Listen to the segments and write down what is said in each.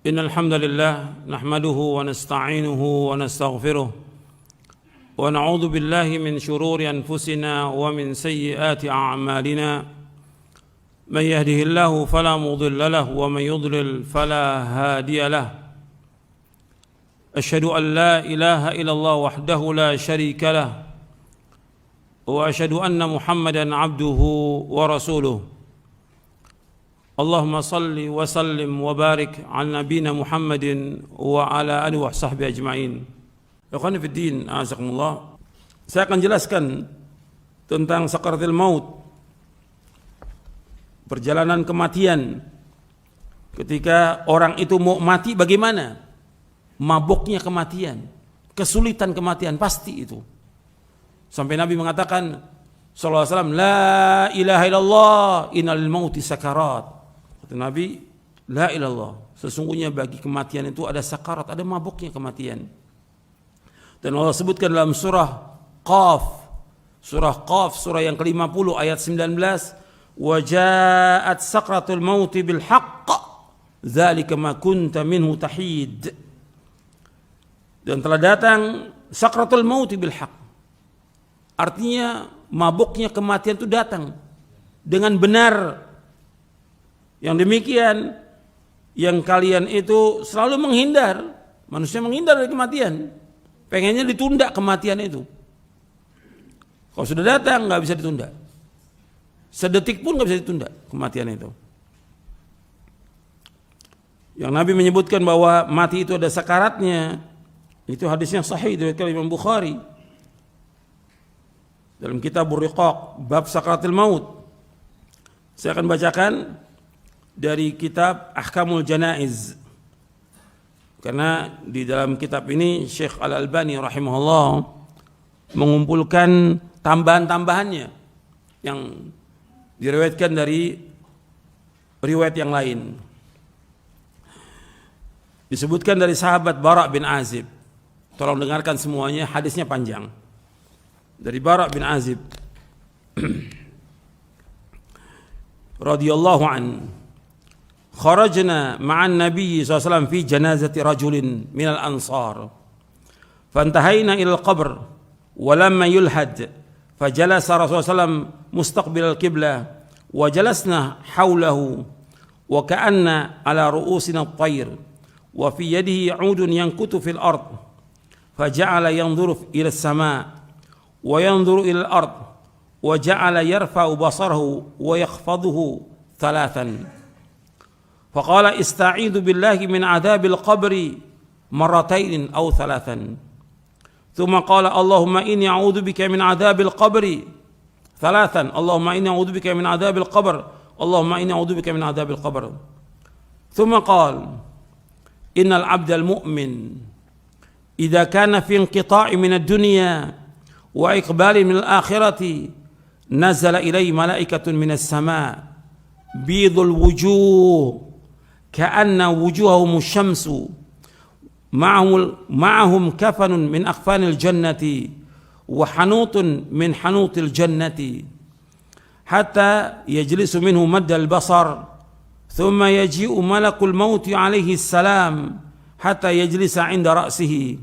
إن الحمد لله نحمده ونستعينه ونستغفره ونعوذ بالله من شرور أنفسنا ومن سيئات أعمالنا من يهده الله فلا مضل له ومن يضلل فلا هادي له أشهد أن لا إله إلا الله وحده لا شريك له وأشهد أن محمدا عبده ورسوله اللهم صل وسلم وبارك على نبينا محمد وعلى آله وصحبه أجمعين. Ikhwani fi din, azakumullah. Saya akan jelaskan tentang sakaratul maut, perjalanan kematian. Ketika orang itu mau mati, bagaimana mabuknya kematian, kesulitan kematian, pasti itu. Sampai Nabi mengatakan sallallahu alaihi wasallam, la ilaha illallah innal mauti sakarat. Kata Nabi, la ilaha illallah, sesungguhnya bagi kematian itu ada sakarat, ada mabuknya kematian. Dan Allah sebutkan dalam surah Qaf, surah yang ke-50 ayat 19, wa ja'at sakratul mauti bil haqq dzalika ma kunta minhu tahid. Dan telah datang sakratul mauti bil haqq, artinya mabuknya kematian itu datang dengan benar. Yang demikian yang kalian itu selalu menghindar, manusia menghindar dari kematian, pengennya ditunda kematian itu. Kalau sudah datang nggak bisa ditunda, sedetik pun nggak bisa ditunda kematian itu. Yang Nabi menyebutkan bahwa mati itu ada sakaratnya, itu hadisnya sahih dari Imam Bukhari dalam kitab Riqaq bab sakaratul maut. Saya akan bacakan dari kitab Ahkamul Janaiz, karena di dalam kitab ini Syekh Al-Albani rahimahullah mengumpulkan tambahan-tambahannya yang diriwayatkan dari riwayat yang lain. Disebutkan dari sahabat Bara' bin Azib. Tolong dengarkan semuanya, hadisnya panjang. Dari Bara' bin Azib radhiyallahu an, kharajna ma'an Nabi SAW fi janazati rajulin minal ansar fantahayna ila al-qabr wa lamma yulhad fajalasa Rasulullah SAW mustaqbil al-qiblah wa jalasna hawlahu wa ka'anna ala ru'usina at-tayr wa fi yadihi 'udun yankutu fil ard faja'ala yanzuru ila as-sama' wa yanzuru ila al-ard wa ja'ala yarfa'u basarahu wa yakhfaduhu thalathan. فقال استعيذ بالله من عذاب القبر مرتين أو ثلاثا ثم قال اللهم إني أعوذ بك من عذاب القبر ثلاثا اللهم إني أعوذ بك من عذاب القبر اللهم إني أعوذ بك من عذاب القبر ثم قال إن العبد المؤمن إذا كان في انقطاع من الدنيا وإقبال من الآخرة نزل إليه ملائكة من السماء بيض الوجوه كأن وجوههم الشمس معهم كفن من أكفان الجنة وحنوط من حنوط الجنة حتى يجلس منه مد البصر ثم يجيء ملك الموت عليه السلام حتى يجلس عند رأسه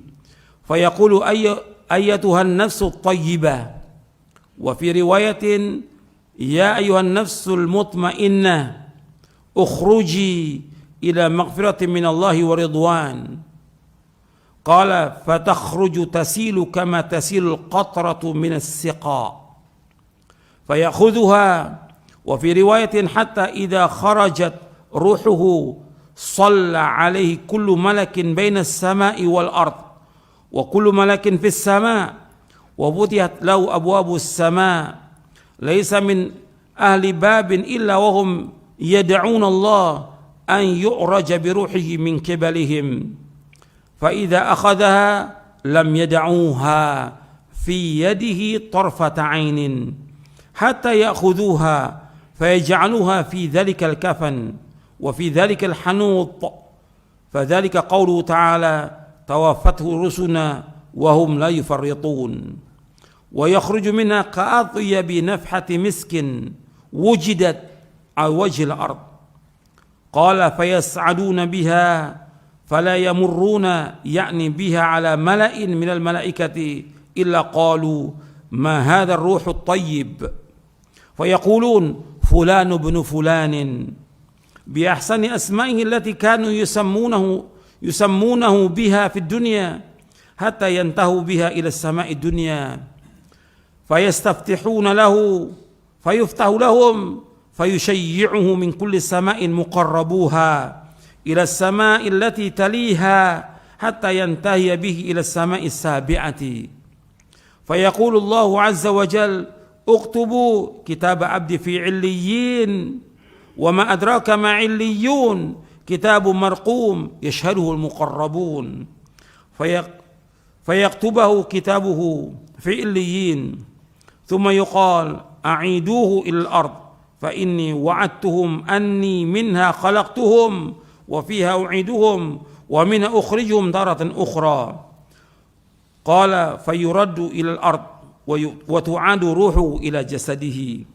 فيقول أيتها النفس الطيبة وفي رواية يا أيها النفس المطمئنة اخرجي إلى مغفرة من الله ورضوان قال فتخرج تسيل كما تسيل القطرة من السقاء فيأخذها وفي رواية حتى إذا خرجت روحه صلى عليه كل ملك بين السماء والأرض وكل ملك في السماء وفتحت له أبواب السماء ليس من أهل باب إلا وهم يدعون الله أن يعرج بروحه من قبلهم فإذا أخذها لم يدعوها في يده طرفة عين حتى يأخذوها فيجعلوها في ذلك الكفن وفي ذلك الحنوط فذلك قوله تعالى توفته رسلنا وهم لا يفرطون ويخرج منها كأطيب نفحة مسك وجدت على وجه الأرض قال فيسعدون بها فلا يمرون يعني بها على ملأ من الملائكة إلا قالوا ما هذا الروح الطيب، فيقولون فلان ابن فلان بأحسن أسمائه التي كانوا يسمونه بها في الدنيا، حتى ينتهوا بها إلى السماء الدنيا، فيستفتحون له فيفتح لهم فيشيعه من كل سماء مقربوها إلى السماء التي تليها حتى ينتهي به إلى السماء السابعة، فيقول الله عز وجل اكتبوا كتاب عبدي في عليين، وما أدراك ما عليون، كتاب مرقوم يشهده المقربون، فيكتبه كتابه في عليين، ثم يقال أعيدوه إلى الأرض فإني وعدتهم أني منها خلقتهم وفيها أعيدهم ومنها أخرجهم تارة أخرى. قال فيرد إلى الأرض وتعاد روحه إلى جسده.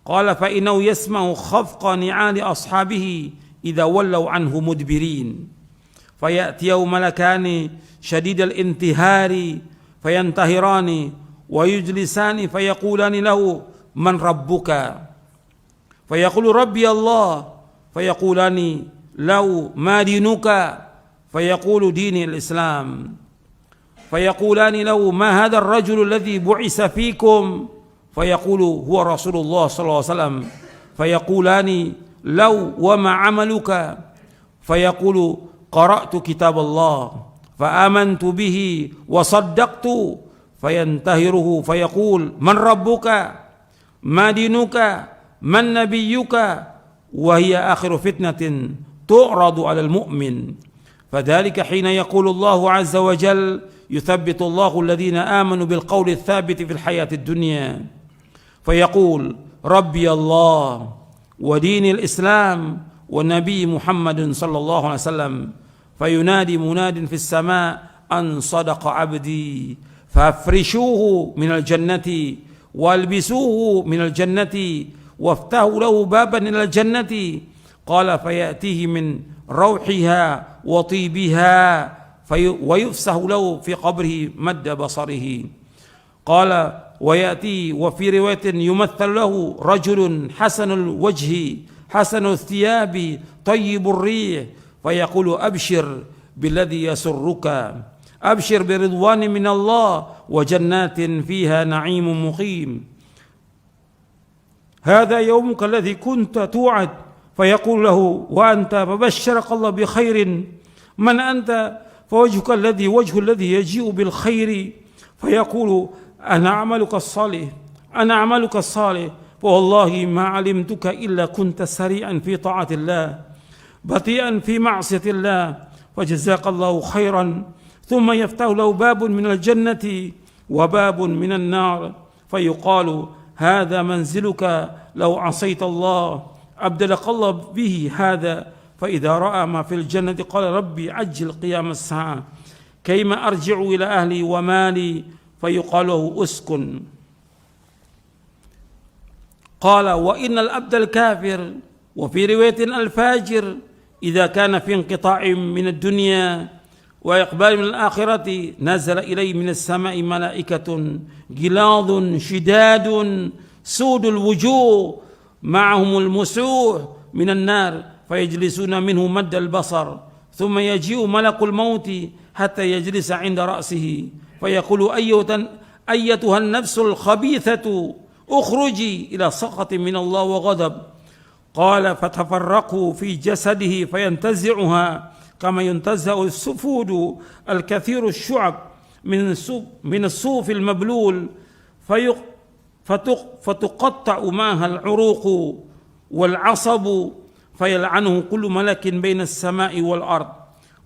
قال فإنه يسمع خفق نعال أصحابه إذا ولوا عنه مدبرين، فيأتيه ملكان شديد الانتهار فينتهران ويجلسان فيقولان له من ربك؟ فيقول ربي الله، فيقولان له ما دينك؟ فيقول ديني الإسلام. فيقولان له ما هذا الرجل الذي بعث فيكم؟ فيقول هو رسول الله صلى الله عليه وسلم. فيقولان له وما عملك؟ فيقول قرأت كتاب الله فآمنت به وصدقت. فينتهره فيقول من ربك؟ ما دينك؟ من نبيك؟ وهي آخر فتنة تعرض على المؤمن. فذلك حين يقول الله عز وجل يثبت الله الذين آمنوا بالقول الثابت في الحياة الدنيا، فيقول ربي الله ودين الإسلام والنبي محمد صلى الله عليه وسلم، فينادي مناد في السماء أن صدق عبدي، فافرشوه من الجنة والبسوه من الجنة وافتحوا له بابا إلى الجنة. قال فيأتيه من روحها وطيبها ويفسح له في قبره مد بصره. قال ويأتي وفي رواية يمثل له رجل حسن الوجه حسن الثياب طيب الريح، فيقول أبشر بالذي يسرك، أبشر برضوان من الله وجنات فيها نعيم مقيم، هذا يومك الذي كنت توعد. فيقول له وأنت؟ فبشرك الله بخير. من أنت؟ فوجهك الذي وجه الذي يجيء بالخير. فيقول أنا عملك الصالح، أنا عملك الصالح، فوالله ما علمتك إلا كنت سريعا في طاعة الله بطيئا في معصية الله، فجزاك الله خيرا. ثم يفتح له باب من الجنة وباب من النار، فيقال هذا منزلك لو عصيت الله، أبدلك الله به هذا. فإذا رأى ما في الجنة قال ربي عجل قيام الساعة كيما أرجع إلى أهلي ومالي، فيقال له أسكن. قال وإن الأبد الكافر وفي رواية الفاجر إذا كان في انقطاع من الدنيا وإقبال من الآخرة نزل إليه من السماء ملائكة غلاظ شداد سود الوجوه معهم المسوح من النار، فيجلسون منه مد البصر، ثم يجيء ملك الموت حتى يجلس عند رأسه، فيقول أيتها النفس الخبيثة اخرجي إلى سخط من الله وغضب. قال فتفرقوا في جسده فينتزعها كما ينتزع السفود الكثير الشعب من الصوف المبلول، فتقطع معها العروق والعصب، فيلعنه كل ملك بين السماء والأرض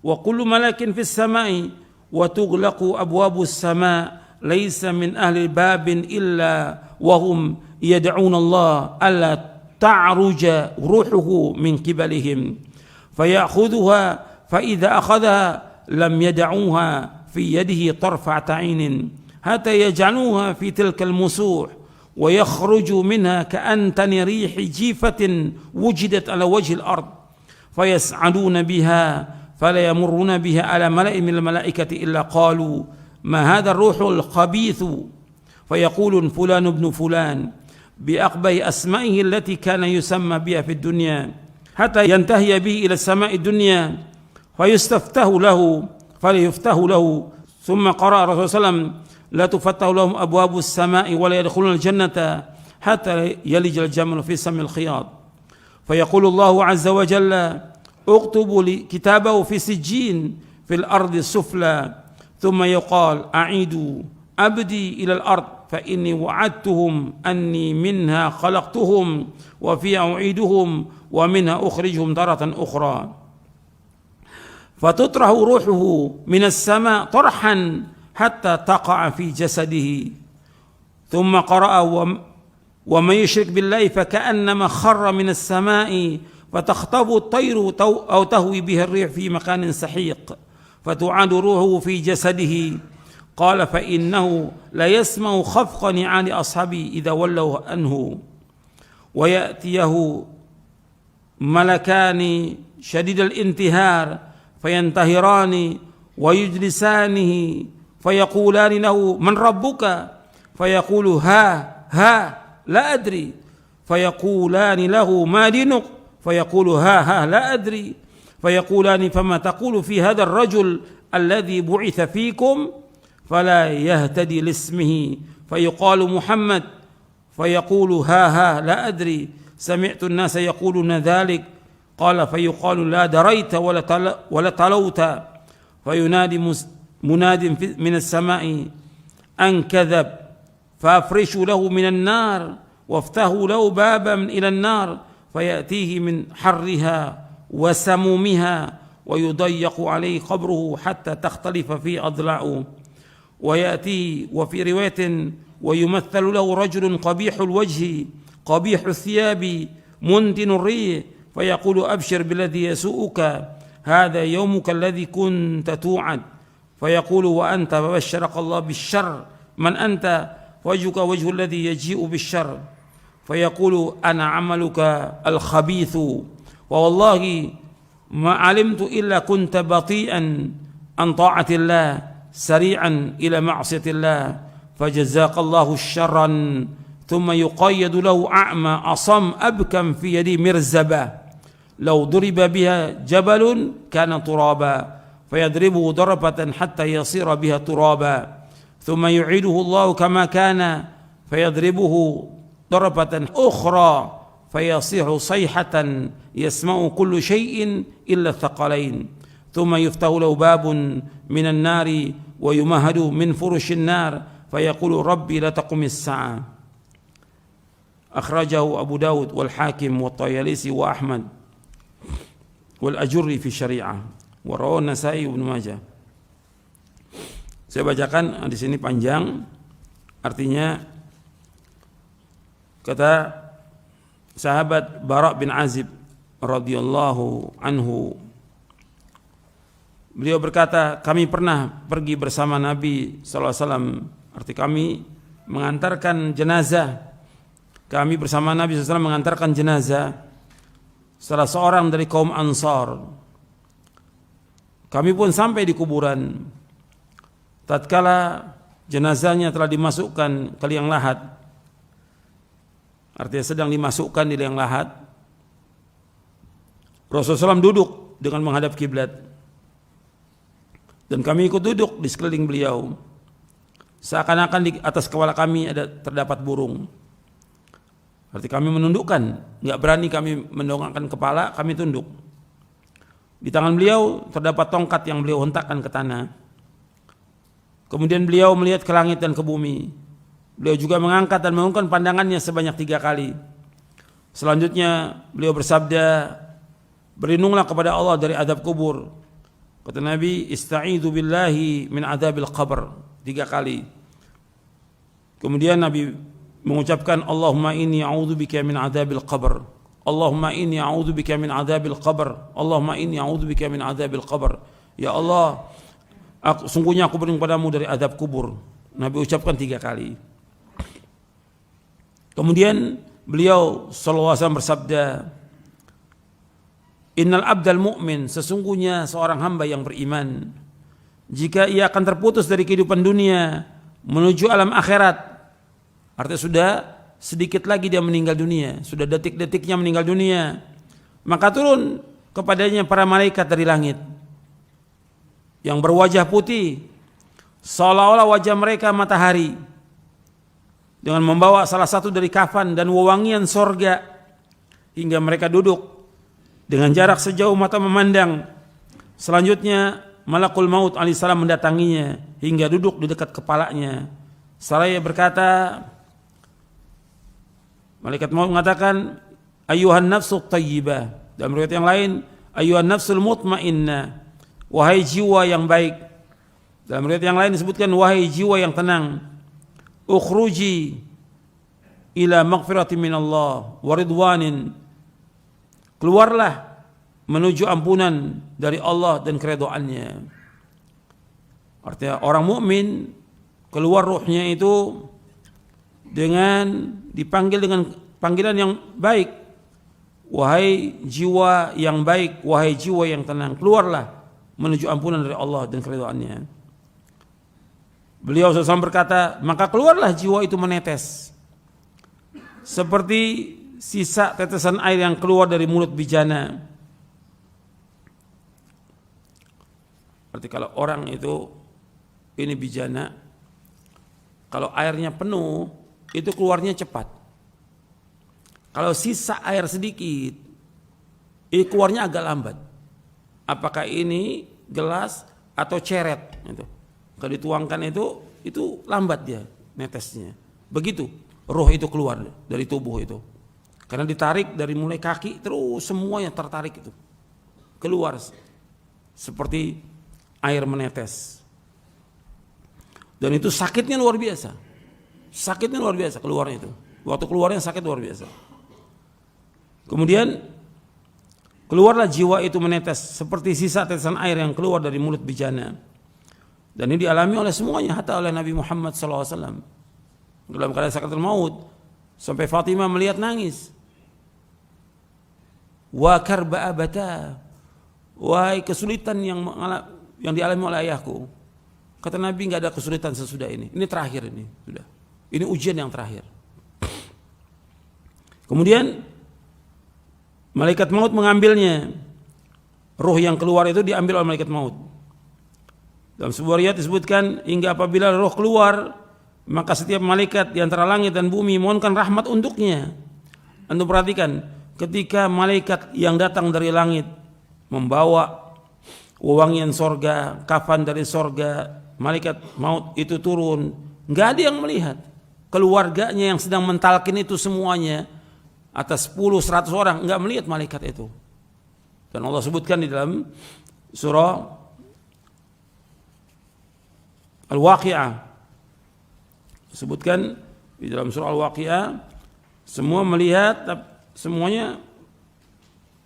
وكل ملك في السماء، وتغلق أبواب السماء، ليس من أهل الباب إلا وهم يدعون الله ألا تعرج روحه من قبلهم، فيأخذها، فإذا أخذها لم يدعوها في يده طرفة عين حتى يجعلوها في تلك المسوح، ويخرج منها كأنتن ريح جيفة وجدت على وجه الأرض، فيسعدون بها فلا يمرون بها على ملأ من الملائكة إلا قالوا ما هذا الروح الخبيث فيقول فلان ابن فلان بأقبح أسمائه التي كان يسمى بها في الدنيا حتى ينتهي به إلى السماء الدنيا فيستفتح له فليفتح له. ثم قرأ الرسول صلى الله عليه وسلم لا تفتح لهم أبواب السماء ولا يدخلون الجنة حتى يلج الجمل في سم الخياط. فيقول الله عز وجل اكتبوا كتابه في سجين في الأرض السفلى ثم يقال أعيدوا أبدي إلى الأرض فإني وعدتهم أني منها خلقتهم وفيها أعيدهم ومنها أخرجهم تارة أخرى. فتطرح روحه من السماء طرحا حتى تقع في جسده. ثم قرأ ومن يشرك بالله فكأنما خر من السماء فتخطفه الطير أو تهوي به الريح في مكان سحيق فتعاد روحه في جسده. قال فإنه لا يسمع خفق نعال أصحابه إذا ولوا عنه ويأتيه ملكان شديد الانتهار فينتهران ويجلسانه فيقولان له من ربك فيقول ها لا أدري فيقولان له ما دينك فيقول ها لا أدري فيقولان فما تقول في هذا الرجل الذي بعث فيكم فلا يهتدي لاسمه فيقال محمد فيقول ها لا أدري سمعت الناس يقولون ذلك. قال فيقال لا دريت ولا تلوت فينادي مناد من السماء أن كذب فأفرشوا له من النار وافتحوا له بابا إلى النار فيأتيه من حرها وسمومها ويضيق عليه قبره حتى تختلف فيه أضلاعه. ويأتي وفي رواية ويمثل له رجل قبيح الوجه قبيح الثياب منتن الريح فيقول أبشر بالذي يسوءك هذا يومك الذي كنت توعد فيقول وأنت فبشرك الله بالشر من أنت وجهك وجه الذي يجيء بالشر فيقول أنا عملك الخبيث ووالله ما علمت إلا كنت بطيئا عن طاعة الله سريعا إلى معصية الله فجزاك الله شرا. ثم يقيد له أعمى أصم أبكم في يدي مرزبة لو ضرب بها جبل كان ترابا فيضربه ضربة حتى يصير بها ترابا ثم يعيده الله كما كان فيضربه ضربة أخرى فيصيح صيحة يسمع كل شيء إلا الثقلين. ثم يفتح له باب من النار ويمهد من فرش النار فيقول ربي لا تقم الساعة. أخرجه أبو داود والحاكم والطيالسي وأحمد والأجري في الشريعة ورواه النسائي وابن Majah. Saya bacakan di sini panjang, artinya kata sahabat Bara bin Azib radhiyallahu anhu, beliau berkata, kami pernah pergi bersama Nabi sallallahu alaihi wasallam, arti kami mengantarkan jenazah. Kami bersama Nabi sallallahu alaihi wasallam mengantarkan jenazah salah seorang dari kaum Ansar. Kami pun sampai di kuburan. Tatkala jenazahnya telah dimasukkan ke liang lahat, artinya sedang dimasukkan di liang lahat, Rasulullah SAW duduk dengan menghadap kiblat dan kami ikut duduk di sekeliling beliau. Seakan-akan di atas kepala kami terdapat burung. Arti kami menundukkan, nggak berani kami mendongakkan kepala, kami tunduk. Di tangan beliau terdapat tongkat yang beliau hentakkan ke tanah. Kemudian beliau melihat ke langit dan ke bumi. Beliau juga mengangkat dan mengangkat pandangannya sebanyak 3 kali. Selanjutnya beliau bersabda, berlindunglah kepada Allah dari azab kubur. Kata Nabi, ista'idzu billahi min adzabil qabr 3 kali. Kemudian Nabi mengucapkan, Allahumma inni a'udzubika min adzabil qabr. Allahumma inni a'udzubika min adzabil qabr. Allahumma inni a'udzubika min adzabil qabr. Ya Allah, sungguhnya aku berlindung padamu dari azab kubur. Nabi ucapkan 3 kali. Kemudian beliau sallallahu alaihi wasallam bersabda, Innal abdal mu'min, sesungguhnya seorang hamba yang beriman, jika ia akan terputus dari kehidupan dunia menuju alam akhirat, artinya sudah sedikit lagi dia meninggal dunia, sudah detik-detiknya meninggal dunia, maka turun kepadanya para malaikat dari langit yang berwajah putih seolah-olah wajah mereka matahari, dengan membawa salah satu dari kafan dan wewangian sorga, hingga mereka duduk dengan jarak sejauh mata memandang. Selanjutnya Malakul Maut alaihissalam mendatanginya hingga duduk di dekat kepalanya. Seraya berkata, malaikat maut mengatakan, ayyuhan nafsu thayyibah. Dalam riwayat yang lain, ayyuhan nafsul mutmainnah, wahai jiwa yang baik. Dalam riwayat yang lain disebutkan, wahai jiwa yang tenang, ukhruji ila maghfirati minallah wa ridwanin, keluarlah menuju ampunan dari Allah dan keridhaannya. Artinya orang mukmin keluar ruhnya itu dengan dipanggil dengan panggilan yang baik. Wahai jiwa yang baik, wahai jiwa yang tenang, keluarlah menuju ampunan dari Allah dan keridhaannya. Beliau SAW berkata, maka keluarlah jiwa itu menetes seperti sisa tetesan air yang keluar dari mulut bijana. Berarti kalau orang itu ini bijana, kalau airnya penuh itu keluarnya cepat. Kalau sisa air sedikit, ini keluarnya agak lambat. Apakah ini gelas atau ceret? Gitu. Kalau dituangkan itu lambat dia netesnya. Begitu roh itu keluar dari tubuh itu. Karena ditarik dari mulai kaki terus semuanya tertarik itu keluar seperti air menetes. Dan itu sakitnya luar biasa. Sakitnya luar biasa keluarnya itu. Waktu keluarnya sakit luar biasa. Kemudian keluarlah jiwa itu menetes seperti sisa tetesan air yang keluar dari mulut bijana. Dan ini dialami oleh semuanya, hatta oleh Nabi Muhammad SAW dalam keadaan sakaratul maut, sampai Fatimah melihat nangis. Wa karba abata, wahai kesulitan yang dialami oleh ayahku. Kata Nabi, nggak ada kesulitan sesudah ini. Ini terakhir ini sudah. Ini ujian yang terakhir. Kemudian malaikat maut mengambilnya. Ruh yang keluar itu diambil oleh malaikat maut. Dalam sebuah riwayat disebutkan, hingga apabila roh keluar, maka setiap malaikat di antara langit dan bumi mohonkan rahmat untuknya. Anda perhatikan, ketika malaikat yang datang dari langit membawa wewangian sorga, kafan dari sorga, malaikat maut itu turun, nggak ada yang melihat. Keluarganya yang sedang mentalkin itu semuanya, atas 10-100 orang, nggak melihat malaikat itu. Dan Allah sebutkan di dalam surah Al-Waqi'ah, sebutkan di dalam surah Al-Waqi'ah, semua melihat, semuanya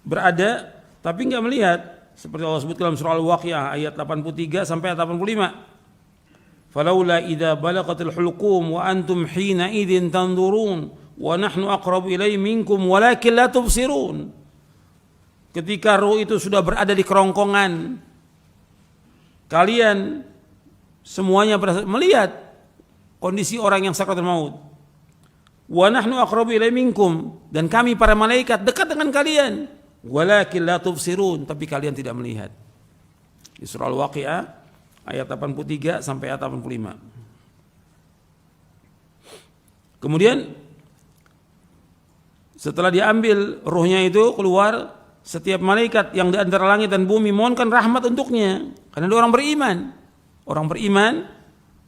berada tapi enggak melihat, seperti Allah sebutkan dalam surah Al-Waqi'ah ayat 83 sampai 85. Falaula idza balagatil hulqum wa antum hina idzin tanzurun wa nahnu aqrabu ilaihi minkum walakin la tubsirun. Ketika ruh itu sudah berada di kerongkongan, kalian semuanya melihat kondisi orang yang sakaratul maut. Wa nahnu aqrabu ilaihi minkum, dan kami para malaikat dekat dengan kalian. Walakin la tubsirun, tapi kalian tidak melihat. Di surah Al-Waqi'ah ayat 83 sampai ayat 85. Kemudian setelah diambil ruhnya itu keluar, setiap malaikat yang di antara langit dan bumi mohonkan rahmat untuknya, karena dia orang beriman. Orang beriman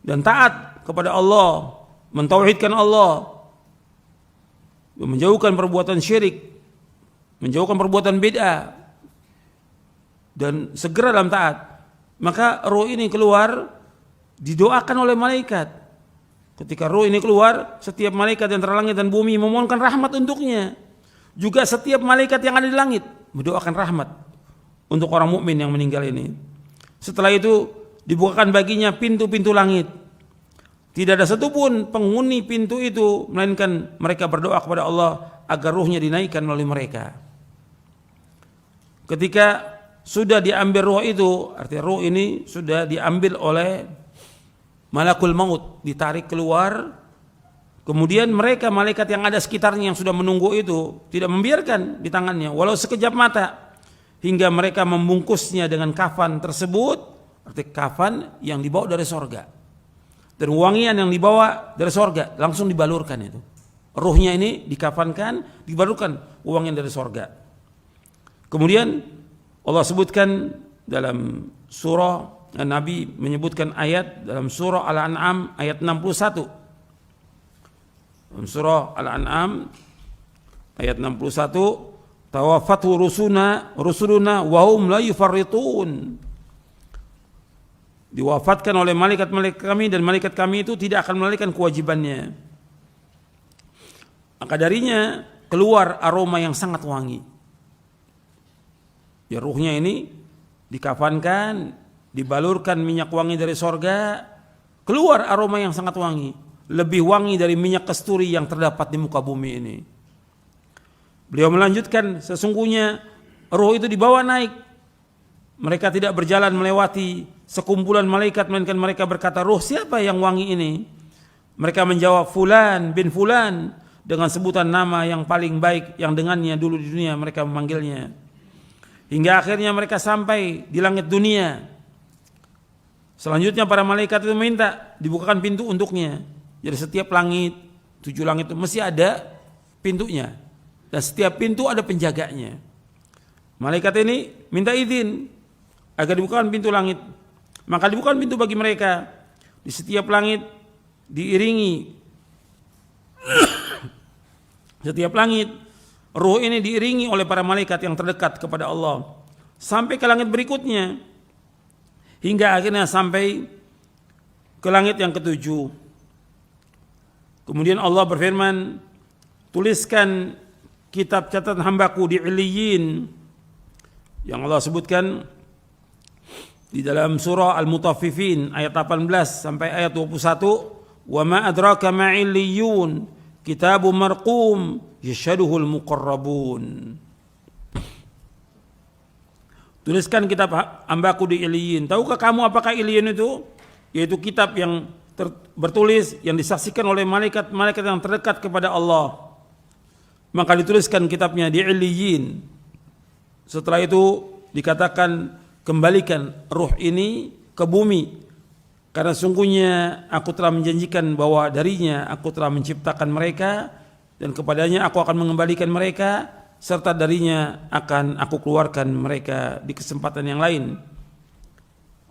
dan taat kepada Allah, mentauhidkan Allah, menjauhkan perbuatan syirik, menjauhkan perbuatan bid'ah, dan segera dalam taat. Maka roh ini keluar, didoakan oleh malaikat. Ketika roh ini keluar, setiap malaikat yang antara langit dan bumi memohonkan rahmat untuknya. Juga setiap malaikat yang ada di langit mendoakan rahmat untuk orang mukmin yang meninggal ini. Setelah itu dibukakan baginya pintu-pintu langit. Tidak ada satupun penghuni pintu itu melainkan mereka berdoa kepada Allah agar ruhnya dinaikkan oleh mereka. ketika sudah diambil ruh itu, artinya ruh ini sudah diambil oleh malakul maut, ditarik keluar, kemudian mereka malaikat yang ada sekitarnya yang sudah menunggu itu tidak membiarkan di tangannya walau sekejap mata, hingga mereka membungkusnya dengan kafan tersebut, artinya kafan yang dibawa dari sorga dan wangian yang dibawa dari sorga, langsung dibalurkan itu. Ruhnya ini dikafankan, dibalurkan wangian dari sorga. Kemudian Allah sebutkan dalam surah, Nabi menyebutkan ayat dalam surah Al-An'am ayat 61. Dalam surah Al-An'am ayat 61, tawaffatu rusuluna wa hum la yufarritun. Diwafatkan oleh malaikat-malaikat kami dan malaikat kami itu tidak akan melalaikan kewajibannya. Maka darinya keluar aroma yang sangat wangi. Ya, ruhnya ini dikafankan, dibalurkan minyak wangi dari sorga, keluar aroma yang sangat wangi, lebih wangi dari minyak kasturi yang terdapat di muka bumi ini. Beliau melanjutkan, sesungguhnya ruh itu dibawa naik. Mereka tidak berjalan melewati sekumpulan malaikat, melainkan mereka berkata, ruh siapa yang wangi ini? Mereka menjawab, Fulan bin Fulan, dengan sebutan nama yang paling baik yang dengannya dulu di dunia mereka memanggilnya. Hingga akhirnya mereka sampai di langit dunia. Selanjutnya para malaikat itu minta dibukakan pintu untuknya. Jadi setiap langit, 7 langit itu mesti ada pintunya. Dan setiap pintu ada penjaganya. Malaikat ini minta izin agar dibukakan pintu langit. Maka dibukakan pintu bagi mereka. Di setiap langit diiringi setiap langit, ruh ini diiringi oleh para malaikat yang terdekat kepada Allah sampai ke langit berikutnya, hingga akhirnya sampai ke langit yang ke-7. Kemudian Allah berfirman, tuliskan kitab catatan hambaku di Illiyin, yang Allah sebutkan di dalam surah Al-Mutaffifin ayat 18 sampai ayat 21. Wa ma adraka ma illiyun kitabun marqum yashhaduhul muqarrabun. Tuliskan kitab hambaku di Illiyin. Tahukah kamu apakah Illiyin itu? Yaitu kitab yang bertulis yang disaksikan oleh malaikat-malaikat yang terdekat kepada Allah. Maka dituliskan kitabnya di Illiyin. Setelah itu dikatakan, kembalikan ruh ini ke bumi, karena sungguhnya aku telah menjanjikan bahwa darinya aku telah menciptakan mereka dan kepadanya aku akan mengembalikan mereka, serta darinya akan aku keluarkan mereka di kesempatan yang lain.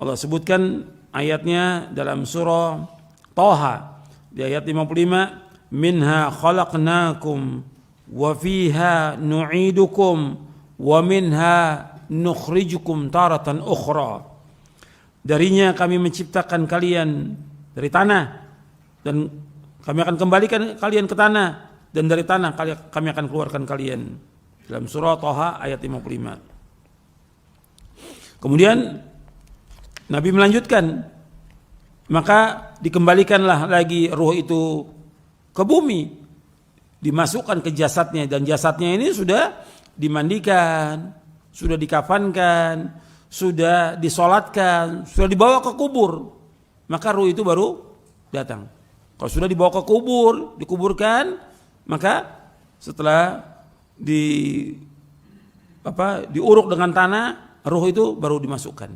Allah sebutkan ayatnya dalam surah Thaha di ayat 55, minha khalaqnakum wa fiha nu'idukum wa minha nukhrijukum taratan ukhra. Darinya kami menciptakan kalian dari tanah dan kami akan kembalikan kalian ke tanah, dan dari tanah kami akan keluarkan kalian. Dalam surah Thaha ayat 55. Kemudian Nabi melanjutkan, maka dikembalikanlah lagi ruh itu ke bumi, dimasukkan ke jasadnya, dan jasadnya ini sudah dimandikan, sudah dikafankan, sudah disolatkan, sudah dibawa ke kubur, maka ruh itu baru datang. Kalau sudah dibawa ke kubur, dikuburkan, maka setelah diuruk dengan tanah, ruh itu baru dimasukkan.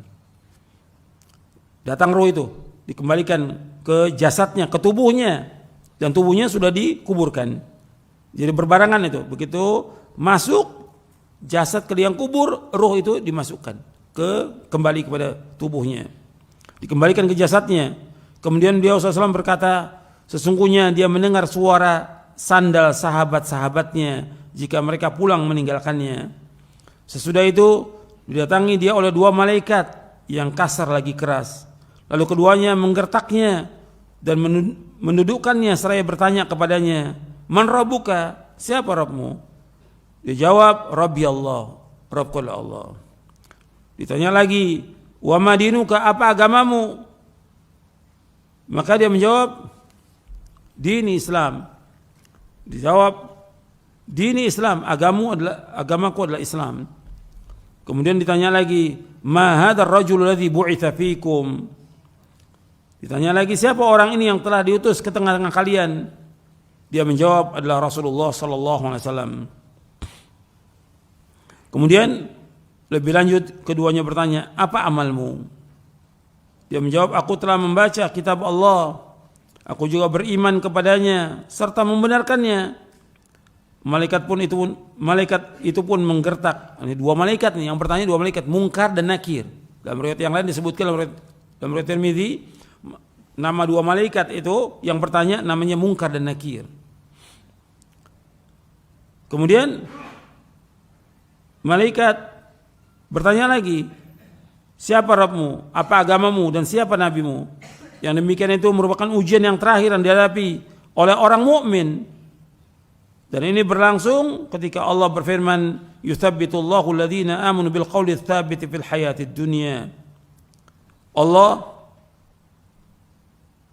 Datang ruh itu, dikembalikan ke jasadnya, ke tubuhnya, dan tubuhnya sudah dikuburkan. Jadi berbarengan itu, begitu masuk jasad ke liang kubur, ruh itu dimasukkan kembali kepada tubuhnya, dikembalikan ke jasadnya. Kemudian beliau SAW berkata, sesungguhnya dia mendengar suara sandal sahabat-sahabatnya jika mereka pulang meninggalkannya. Sesudah itu didatangi dia oleh 2 malaikat yang kasar lagi keras. Lalu keduanya menggertaknya dan mendudukkannya seraya bertanya kepadanya, man rabbuka, siapa Rabbmu? Dia jawab, Rabbi Allah, Rabbku Allah. Ditanya lagi, wa madinuka, apa agamamu? Maka dia menjawab, dini Islam. Dijawab, dini Islam, agamaku adalah Islam. Kemudian ditanya lagi, ma hadzal rajul ladzi bu'itsa fikum. Ditanya lagi, siapa orang ini yang telah diutus ke tengah-tengah kalian? Dia menjawab, adalah Rasulullah sallallahu alaihi wasallam. Kemudian lebih lanjut keduanya bertanya, apa amalmu? Dia menjawab, aku telah membaca kitab Allah, aku juga beriman kepadanya serta membenarkannya. Malaikat itu pun menggertak. Ini dua malaikat nih, yang bertanya dua malaikat, Munkar dan Nakir. Dalam riwayat yang lain disebutkan dalam riwayat Tirmidzi, nama dua malaikat itu yang bertanya namanya Munkar dan Nakir. Kemudian malaikat bertanya lagi, siapa Rabbmu, apa agamamu, dan siapa nabimu? Yang demikian itu merupakan ujian yang terakhir yang dihadapi oleh orang mukmin. Dan ini berlangsung ketika Allah berfirman, yuthabbitullahu alladhina amanu bil qawli tsabiti fil hayatid dunya. Allah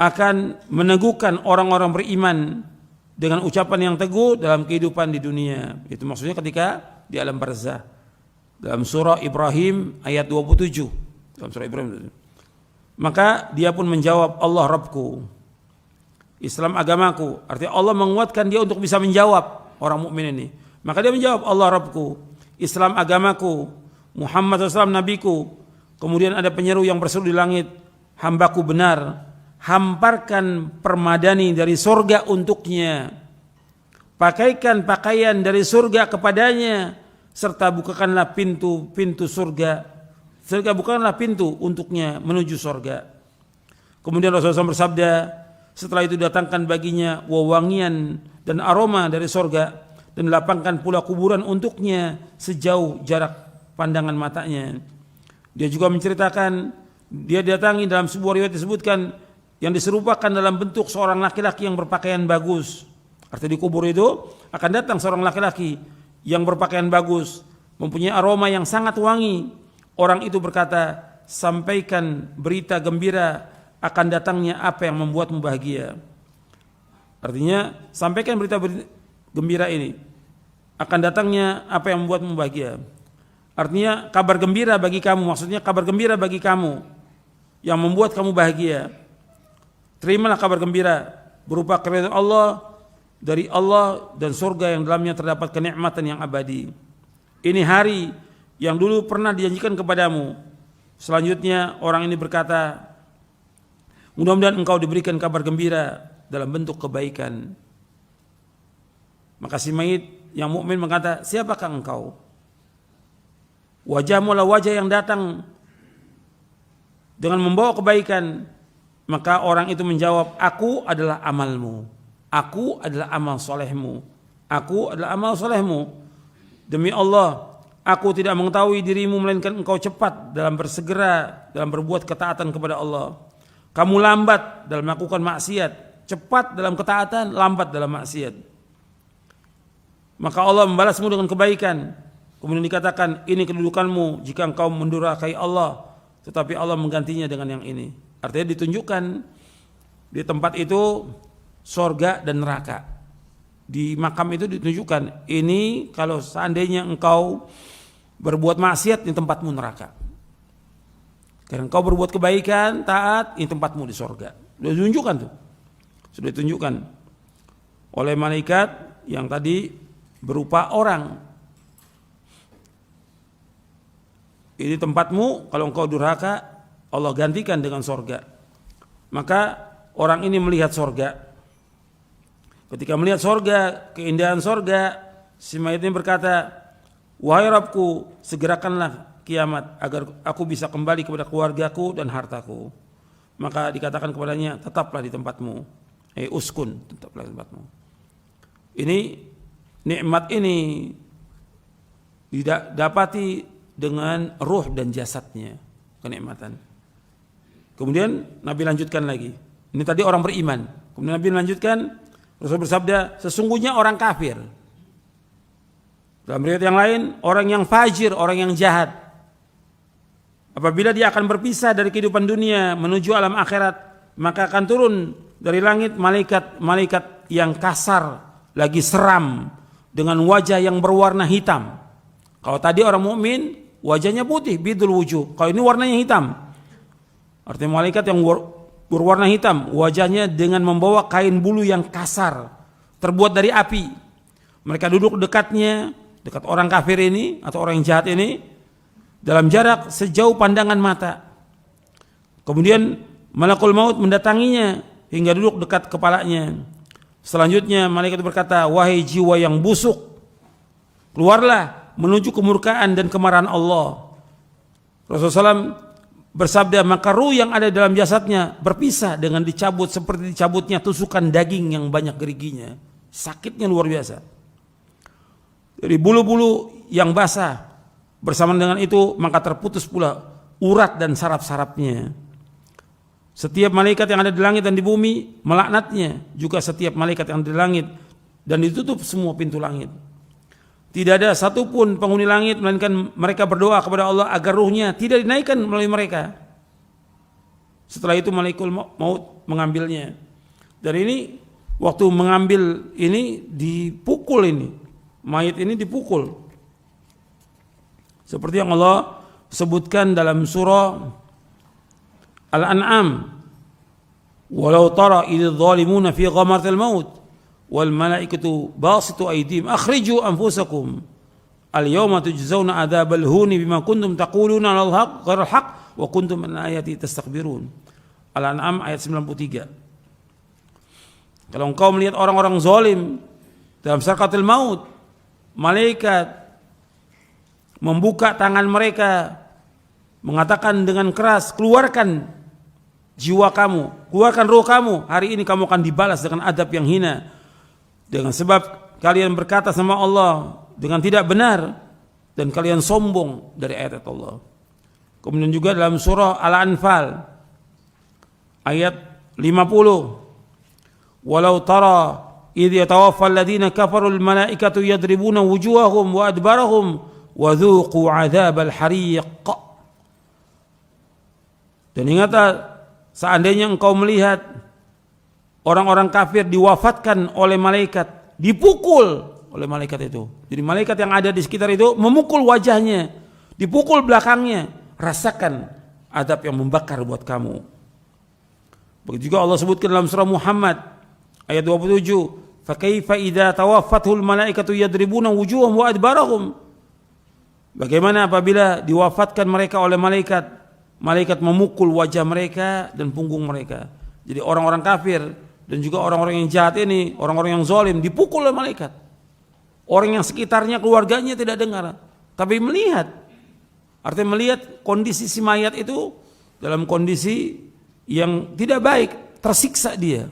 akan meneguhkan orang-orang beriman dengan ucapan yang teguh dalam kehidupan di dunia. Itu maksudnya ketika di alam barzah. Dalam surah Ibrahim ayat 27. Dalam surah Ibrahim. Maka dia pun menjawab, Allah Rabbku, Islam agamaku. Artinya Allah menguatkan dia untuk bisa menjawab orang mukmin ini. Maka dia menjawab, Allah Rabbku, Islam agamaku, Muhammad SAW nabiku. Kemudian ada penyeru yang berseru di langit, hambaku benar, hamparkan permadani dari surga untuknya, pakaikan pakaian dari surga kepadanya, serta bukakanlah pintu surga, serta bukakanlah pintu untuknya menuju surga. Kemudian Rasulullah SAW bersabda, setelah itu datangkan baginya wewangian dan aroma dari surga, dan lapangkan pula kuburan untuknya sejauh jarak pandangan matanya. Dia juga menceritakan, dia datangi dalam sebuah riwayat disebutkan yang diserupakan dalam bentuk seorang laki-laki yang berpakaian bagus. Artinya di kubur itu akan datang seorang laki-laki yang berpakaian bagus, mempunyai aroma yang sangat wangi. Orang itu berkata, sampaikan berita gembira akan datangnya apa yang membuatmu bahagia. Artinya sampaikan berita gembira ini, akan datangnya apa yang membuatmu bahagia. Artinya kabar gembira bagi kamu, maksudnya kabar gembira bagi kamu yang membuat kamu bahagia. Terimalah kabar gembira berupa keridhaan Allah, dari Allah dan surga yang dalamnya terdapat kenikmatan yang abadi. Ini hari yang dulu pernah dijanjikan kepadamu. Selanjutnya orang ini berkata, mudah-mudahan engkau diberikan kabar gembira dalam bentuk kebaikan. Maka si mayit yang mukmin berkata, siapakah engkau? Wajahmu adalah wajah yang datang dengan membawa kebaikan. Maka orang itu menjawab, aku adalah amalmu, aku adalah amal solehmu, aku adalah amal solehmu. Demi Allah, aku tidak mengetahui dirimu melainkan engkau cepat dalam bersegera dalam berbuat ketaatan kepada Allah. Kamu lambat dalam melakukan maksiat, cepat dalam ketaatan, lambat dalam maksiat. Maka Allah membalasmu dengan kebaikan. Kemudian dikatakan, ini kedudukanmu jika engkau mendurhakai Allah, tetapi Allah menggantinya dengan yang ini. Artinya ditunjukkan di tempat itu sorga dan neraka. Di makam itu ditunjukkan, ini kalau seandainya engkau berbuat maksiat, ini tempatmu neraka. Karena engkau berbuat kebaikan, taat, ini tempatmu di sorga. Sudah ditunjukkan tuh. Sudah ditunjukkan oleh malaikat yang tadi berupa orang. Ini tempatmu, kalau engkau durhaka, Allah gantikan dengan sorga. Maka orang ini melihat sorga. Ketika melihat sorga, keindahan sorga, si mayit ini berkata, wahai Rabbku, segerakanlah kiamat agar aku bisa kembali kepada keluargaku dan hartaku. Maka dikatakan kepadanya, tetaplah di tempatmu. Uskun, tetaplah di tempatmu. Ini nikmat ini didapati dengan ruh dan jasadnya, kenikmatan. Kemudian Nabi lanjutkan lagi. Ini tadi orang beriman. Kemudian Nabi lanjutkan, Rasul bersabda, sesungguhnya orang kafir. Dalam riwayat yang lain, orang yang fajir, orang yang jahat. Apabila dia akan berpisah dari kehidupan dunia menuju alam akhirat, maka akan turun dari langit malaikat yang kasar, lagi seram, dengan wajah yang berwarna hitam. Kalau tadi orang mukmin wajahnya putih, bidul wujuh. Kalau ini warnanya hitam. Artinya malaikat yang berwarna hitam, wajahnya dengan membawa kain bulu yang kasar, terbuat dari api. Mereka duduk dekatnya, dekat orang kafir ini atau orang yang jahat ini, dalam jarak sejauh pandangan mata. Kemudian malakul maut mendatanginya hingga duduk dekat kepalanya. Selanjutnya malaikat berkata, wahai jiwa yang busuk, keluarlah menuju kemurkaan dan kemarahan Allah. Rasulullah SAW bersabda, maka ruh yang ada dalam jasadnya berpisah dengan dicabut seperti dicabutnya tusukan daging yang banyak geriginya. Sakitnya luar biasa. Dari bulu-bulu yang basah, bersamaan dengan itu maka terputus pula urat dan saraf-sarafnya. Setiap malaikat yang ada di langit dan di bumi melaknatnya, juga setiap malaikat yang ada di langit, dan ditutup semua pintu langit. Tidak ada satupun penghuni langit melainkan mereka berdoa kepada Allah agar ruhnya tidak dinaikkan melalui mereka. Setelah itu malaikat maut mengambilnya. Dan ini waktu mengambil ini dipukul ini. Mayat ini dipukul. Seperti yang Allah sebutkan dalam surah Al-An'am. Walau tara idh zalimuna fi ghamaratil maut wal malaikatu basitu aydihim akhriju anfusakum al yawma tujzauna adzabal huni bima kuntum taquluna al haqq ghairal haqq wa kuntum an ayati tastakbirun. Al-An'am ayat 93. Kalau engkau melihat orang-orang zalim dalam sakaratul maut, malaikat membuka tangan mereka mengatakan dengan keras, keluarkan jiwa kamu, keluarkan roh kamu, hari ini kamu akan dibalas dengan adab yang hina. Dengan sebab kalian berkata sama Allah dengan tidak benar dan kalian sombong dari ayat Allah. Kemudian juga dalam surah Al-Anfal ayat 50, walau tara idh yatawaffa alladhina kafaru al-malaikatu yadribuna wujuhahum wa adbarahum wa dhuqu adzabal hariq. Dan ingatlah seandainya engkau melihat orang-orang kafir diwafatkan oleh malaikat, dipukul oleh malaikat itu. Jadi malaikat yang ada di sekitar itu memukul wajahnya, dipukul belakangnya. Rasakan adab yang membakar buat kamu. Begitu juga Allah sebutkan dalam surah Muhammad ayat 27, fa kaifa idza tawaffathul malaikatu yadribuna wujuhahum wa adbarahum. Bagaimana apabila diwafatkan mereka oleh malaikat, malaikat memukul wajah mereka dan punggung mereka. Jadi orang-orang kafir dan juga orang-orang yang jahat ini, orang-orang yang zalim dipukul oleh malaikat. Orang yang sekitarnya, keluarganya tidak dengar, tapi melihat. Artinya melihat kondisi si mayat itu dalam kondisi yang tidak baik, tersiksa dia.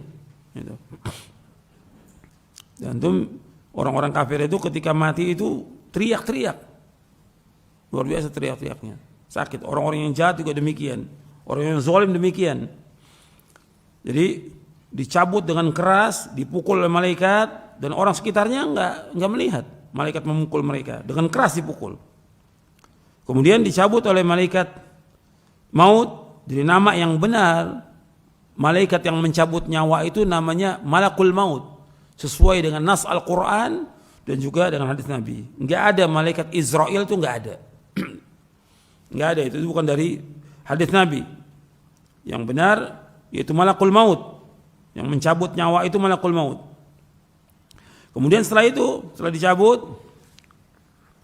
Dan itu orang-orang kafir itu ketika mati itu teriak-teriak. Luar biasa teriak-teriaknya. Sakit. Orang-orang yang jahat juga demikian. Orang yang zalim demikian. Jadi dicabut dengan keras, dipukul oleh malaikat, dan orang sekitarnya enggak melihat malaikat memukul mereka, dengan keras dipukul. Kemudian dicabut oleh malaikat maut. Jadi nama yang benar malaikat yang mencabut nyawa itu namanya malakul maut, sesuai dengan nas Al-Quran dan juga dengan hadis Nabi. Enggak ada malaikat Israel, itu enggak ada. Enggak ada, itu bukan dari hadis Nabi. Yang benar yaitu malakul maut, yang mencabut nyawa itu malakul maut. Kemudian setelah itu, setelah dicabut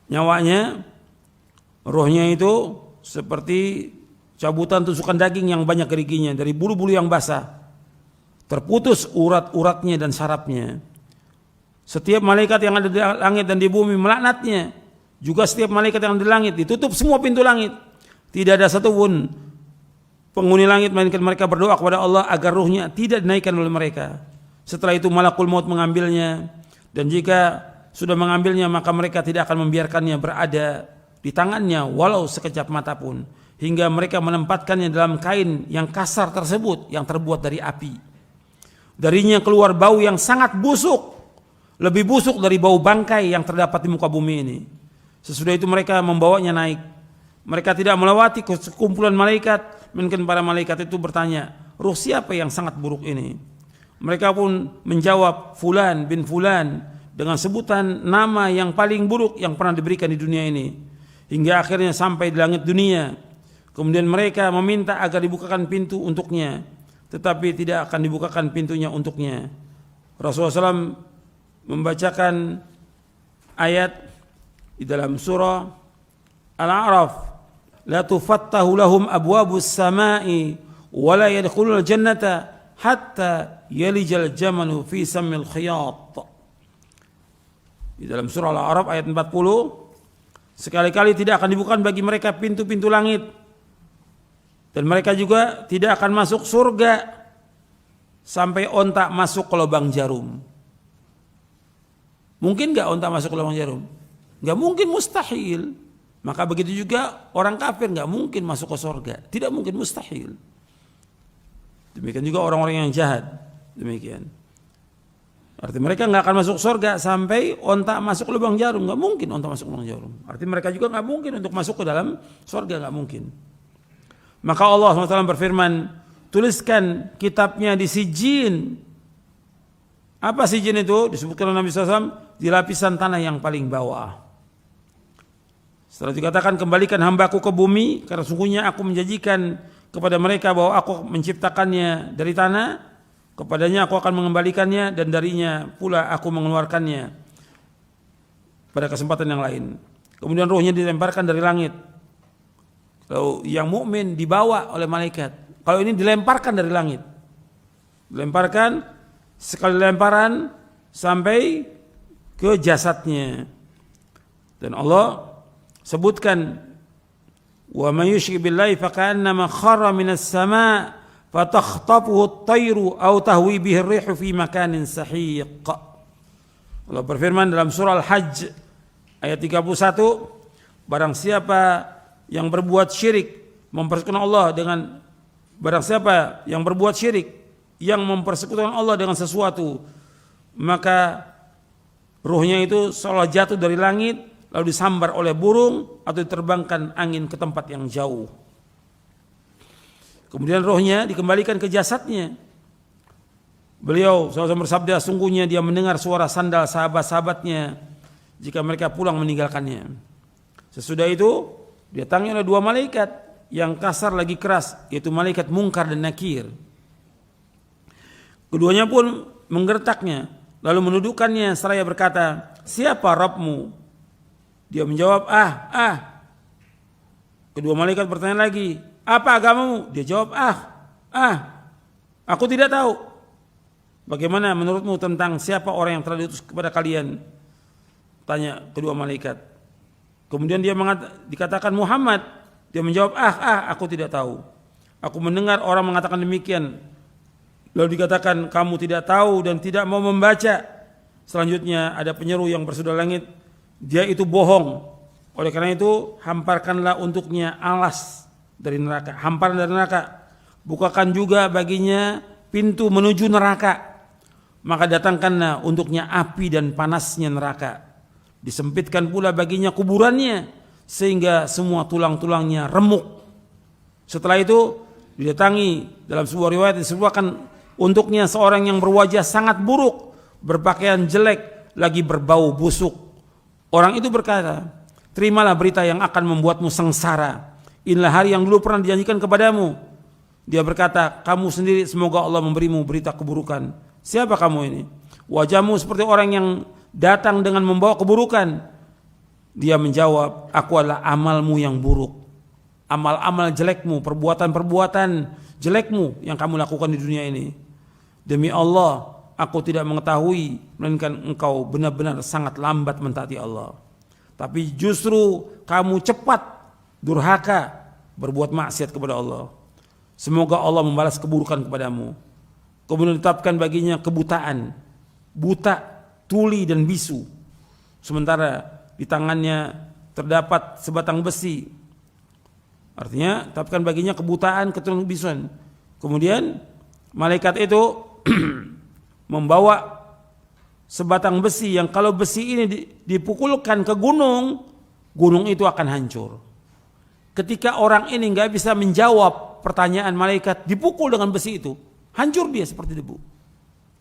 nyawanya, rohnya itu seperti cabutan tusukan daging yang banyak geriginya dari bulu-bulu yang basah. Terputus urat-uratnya dan sarafnya. Setiap malaikat yang ada di langit dan di bumi melaknatnya. Juga setiap malaikat yang ada di langit, ditutup semua pintu langit. Tidak ada satupun penghuni langit melainkan mereka berdoa kepada Allah agar ruhnya tidak dinaikkan oleh mereka. Setelah itu malakul maut mengambilnya, dan jika sudah mengambilnya maka mereka tidak akan membiarkannya berada di tangannya walau sekejap mata pun, hingga mereka menempatkannya dalam kain yang kasar tersebut yang terbuat dari api. Darinya keluar bau yang sangat busuk, lebih busuk dari bau bangkai yang terdapat di muka bumi ini. Sesudah itu mereka membawanya naik. Mereka tidak melewati sekumpulan malaikat, mungkin para malaikat itu bertanya, ruh siapa yang sangat buruk ini? Mereka pun menjawab, Fulan bin Fulan, dengan sebutan nama yang paling buruk yang pernah diberikan di dunia ini. hingga akhirnya sampai di langit dunia. Kemudian mereka meminta agar dibukakan pintu untuknya, tetapi tidak akan dibukakan pintunya untuknya. Rasulullah SAW membacakan ayat di dalam surah Al-A'raf, la tufattahu lahum abwabus samai wa la yadkhulul jannata hatta yalijal jamalu fi sammil khiyat. Di dalam surah Al-A'raf ayat 40, sekali-kali tidak akan dibukakan bagi mereka pintu-pintu langit, dan mereka juga tidak akan masuk surga sampai onta masuk ke lubang jarum. Mungkin gak onta masuk ke lubang jarum? Gak mungkin, mustahil. Maka begitu juga orang kafir gak mungkin masuk ke surga. Tidak mungkin, mustahil. Demikian juga orang-orang yang jahat. Demikian. Arti mereka gak akan masuk surga sampai onta masuk ke lubang jarum. Gak mungkin onta masuk ke lubang jarum. Arti mereka juga gak mungkin untuk masuk ke dalam surga. Gak mungkin. Maka Allah SWT berfirman, tuliskan kitabnya di sijin. Apa sijin itu? Disebutkan oleh Nabi SAW, di lapisan tanah yang paling bawah. Setelah dikatakan, kembalikan hambaku ke bumi, karena sungguhnya aku menjanjikan kepada mereka bahwa aku menciptakannya dari tanah, kepadanya aku akan mengembalikannya, dan darinya pula aku mengeluarkannya pada kesempatan yang lain. Kemudian ruhnya dilemparkan dari langit. Kalau yang mukmin dibawa oleh malaikat, kalau ini dilemparkan dari langit. Dilemparkan, sekali lemparan sampai ke jasadnya. Dan Allah sebutkan, wa may yusyrik billahi faka'annama kharra minas sama' fatakhtafuhu at-tayru aw tahwi bihi ar-rihu fi makanin sahiq. Allah berfirman dalam surah Al-Hajj ayat 31, barang siapa yang berbuat syirik mempersekutukan Allah dengan, barang siapa yang berbuat syirik yang mempersekutukan Allah dengan sesuatu, maka ruhnya itu seolah jatuh dari langit lalu disambar oleh burung atau diterbangkan angin ke tempat yang jauh. Kemudian ruhnya dikembalikan ke jasadnya. Beliau SAW bersabda, sungguhnya dia mendengar suara sandal sahabat-sahabatnya jika mereka pulang meninggalkannya. Sesudah itu didatangi oleh dua malaikat yang kasar lagi keras, yaitu malaikat Munkar dan Nakir. Keduanya pun menggertaknya, lalu menundukkannya seraya berkata, siapa Rabbmu? Dia menjawab, Kedua malaikat bertanya lagi, apa agamamu? Dia jawab, aku tidak tahu. Bagaimana menurutmu tentang siapa orang yang telah diutus kepada kalian? Tanya kedua malaikat. Kemudian dia dikatakan Muhammad. Dia menjawab, aku tidak tahu. Aku mendengar orang mengatakan demikian. Lalu dikatakan, kamu tidak tahu dan tidak mau membaca. Selanjutnya ada penyeru yang bersudah langit, dia itu bohong. Oleh karena itu hamparkanlah untuknya alas dari neraka, hamparan dari neraka. Bukakan juga baginya pintu menuju neraka. Maka datangkanlah untuknya api dan panasnya neraka. Disempitkan pula baginya kuburannya sehingga semua tulang-tulangnya remuk. Setelah itu didatangi, dalam sebuah riwayat disebutkan untuknya seorang yang berwajah sangat buruk, berpakaian jelek, lagi berbau busuk. Orang itu berkata, terimalah berita yang akan membuatmu sengsara. Inilah hari yang dulu pernah dijanjikan kepadamu. Dia berkata, kamu sendiri semoga Allah memberimu berita keburukan. Siapa kamu ini? Wajahmu seperti orang yang datang dengan membawa keburukan. Dia menjawab, aku adalah amalmu yang buruk. Amal-amal jelekmu, perbuatan-perbuatan jelekmu yang kamu lakukan di dunia ini. Demi Allah, aku tidak mengetahui, melainkan engkau benar-benar sangat lambat mentaati Allah. Tapi justru kamu cepat durhaka berbuat maksiat kepada Allah. Semoga Allah membalas keburukan kepadamu. Kemudian ditetapkan baginya kebutaan, buta, tuli dan bisu. Sementara di tangannya terdapat sebatang besi. Artinya tetapkan baginya kebutaan, keturunan bisuan. Kemudian malaikat itu membawa sebatang besi yang kalau besi ini dipukulkan ke gunung, gunung itu akan hancur. Ketika orang ini nggak bisa menjawab pertanyaan malaikat, dipukul dengan besi itu, hancur dia seperti debu.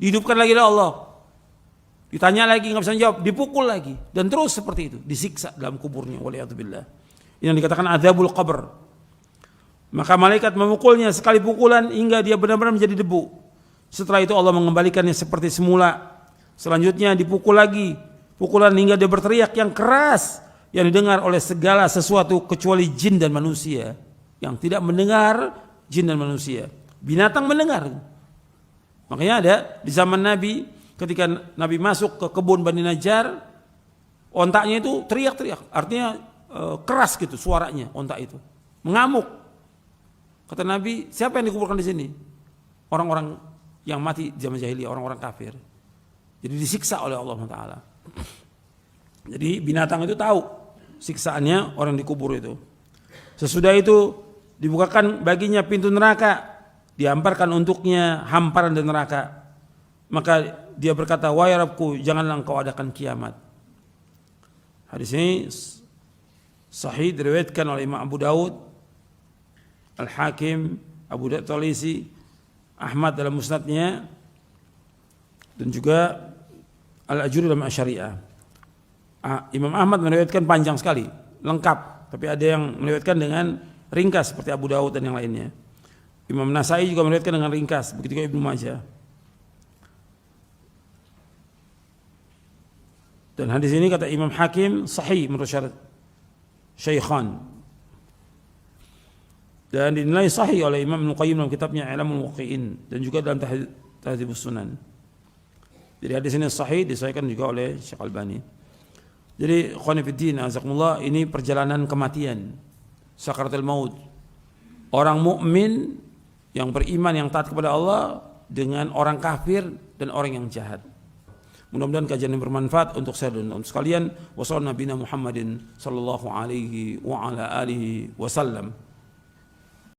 Dihidupkan lagi oleh Allah. Ditanya lagi nggak bisa jawab, dipukul lagi dan terus seperti itu, disiksa dalam kuburnya. Waliyadzubillah. Ini yang dikatakan adzabul qabr. Maka malaikat memukulnya sekali pukulan hingga dia benar-benar menjadi debu. Setelah itu Allah mengembalikannya seperti semula. Selanjutnya dipukul lagi, pukulan hingga dia berteriak yang keras yang didengar oleh segala sesuatu kecuali jin dan manusia. Yang tidak mendengar, jin dan manusia. Binatang mendengar. Makanya ada di zaman Nabi, ketika Nabi masuk ke kebun Bani Najjar, ontaknya itu teriak-teriak, artinya keras gitu suaranya ontak itu, mengamuk. Kata Nabi, siapa yang dikuburkan di sini? Orang-orang yang mati di zaman jahiliyah, orang-orang kafir. Jadi disiksa oleh Allah Taala. Jadi binatang itu tahu siksaannya orang dikubur itu. Sesudah itu dibukakan baginya pintu neraka, dihamparkan untuknya hamparan dan neraka. Maka dia berkata, wahai Rabbku, janganlah engkau adakan kiamat. Hadis ini sahih diriwayatkan oleh Imam Abu Daud, Al-Hakim, Abu Daud Thalisi, Ahmad dalam musnadnya, dan juga Al-Ajuri dalam Asy-Syariah. Imam Ahmad meriwayatkan panjang sekali, lengkap, tapi ada yang meriwayatkan dengan ringkas seperti Abu Daud dan yang lainnya. Imam Nasai juga meriwayatkan dengan ringkas, begitu juga Ibnu Majah. Dan hadis ini kata Imam Hakim sahih menurut syarat Syaikhan. Dan dinilai sahih oleh Imam Ibnu Qayyim dalam kitabnya I'lamul Muwaqqi'in dan juga dalam Tahdzibus Sunan. Jadi hadis ini sahih, disahihkan juga oleh Syekh Albani. Jadi ikhwan fillah azakumullah, ini perjalanan kematian, sakaratul maut. Orang mukmin yang beriman, yang taat kepada Allah dengan orang kafir dan orang yang jahat. Mudah-mudahan kajian ini bermanfaat untuk saya dan untuk sekalian. Wassallallahu nabiyana Muhammadin sallallahu alaihi wa ala alihi wasallam.